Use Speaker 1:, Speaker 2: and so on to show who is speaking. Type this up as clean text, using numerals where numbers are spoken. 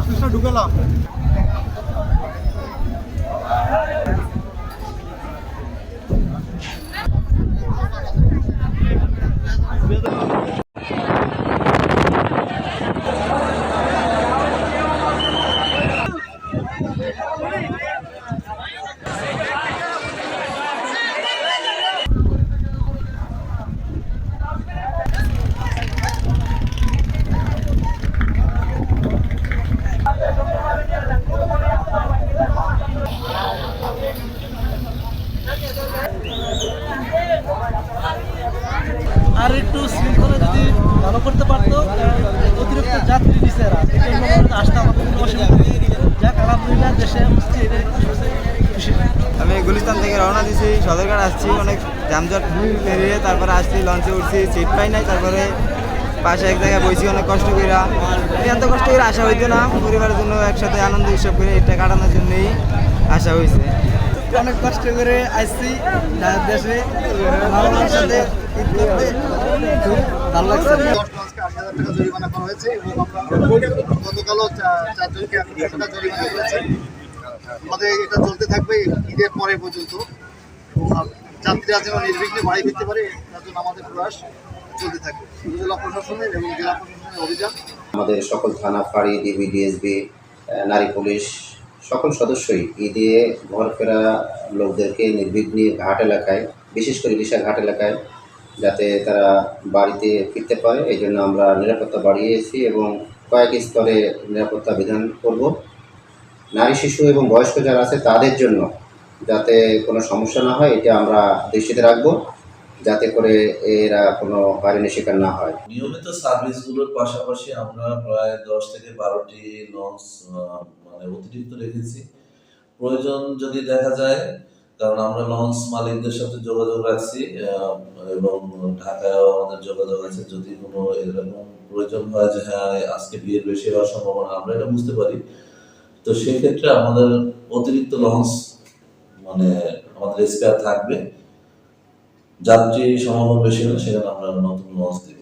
Speaker 1: আসলে ঢুকালাম।
Speaker 2: আর একটু শৃঙ্খলা যদি ভালো করতে পারতো, অতিরিক্ত যাত্রী দিচ্ছে এরা, এই জন্য আসতে আমাদের কোনো অসুবিধা নেই। যাক আলহামদুলিল্লাহ, দেশে বুঝছি এটা খুশি।
Speaker 3: আমি গুলিস্তান থেকে রওনা দিছি, সদরঘাট আসছি, অনেক যানজট পেরিয়ে তারপরে আসছি, লঞ্চে উঠছি, সিট পাই নাই, তারপরে পাশে এক জায়গায় বইছি অনেক কষ্ট করে। এত কষ্ট করে আসা হইতো না, পরিবারের জন্য একসাথে আনন্দ উৎসব করে এটা কাটানোর জন্যই আসা হয়েছে।
Speaker 2: অনেক কষ্ট করে আসছি দেশে, বাবার সাথে ঈদ করতে খুব ভালো লাগছে।
Speaker 1: 10,80,000 টাকা জরিমানা করা হয়েছে এবং আমরা গতকালও 4 জনকে 1,000 টাকা জরিমানা করেছে। আমাদের এটা চলতে থাকবে ঈদের পরে পর্যন্ত। যাত্রীরা যেন নির্বিঘ্নে বাড়ি ফিরতে পারে, তার জন্য আমাদের প্রয়াস চলতে থাকবে। জেলা প্রশাসনের এবং জেলা প্রশাসনের অভিযান।
Speaker 4: আমাদের সকল থানা, ফাঁড়ি, ডিবি, ডিএসবি, নারী পুলিশ সকল সদস্যই ঈদে ঘর ফেরা লোকদেরকে নির্বিঘ্নে ঘাট এলাকায়, বিশেষ করে বিশাল ঘাট এলাকায় যাতে তারা বাড়িতে ফিরতে পারে, এই জন্য আমরা নিরাপত্তা বাড়িয়েছি এবং কয়েক স্তরে নিরাপত্তা বিধান করব। নারী, শিশু এবং বয়স্ক যারা আছে তাদের জন্য যাতে কোনো সমস্যা না হয়, এটা আমরা দৃষ্টিতে রাখবো, যাতে করে এরা কোনো হয়রানির শিকার না হয়।
Speaker 5: নিয়মিত সার্ভিসগুলোর পাশাপাশি আমরা প্রায় 10 থেকে 12টি লঞ্চ মানে অতিরিক্ত রেখেছি। প্রয়োজন যদি দেখা যায়, কারণ আমরা লঞ্চ মালিকদের সাথে যোগাযোগ রাখছি এবং ঢাকায়ও আমাদের যোগাযোগ আছে, যদি কোনো এরকম প্রয়োজন হয় যে হ্যাঁ আজকে বিয়ের বেশি হওয়ার সম্ভাবনা আমরা এটা বুঝতে পারি, তো সেক্ষেত্রে আমাদের অতিরিক্ত লঞ্চ মানে আমাদের স্পেয়ার থাকবে। যাত্রী সমাগম বেশি হলে সেখানে আমরা নতুন লঞ্চ দিই।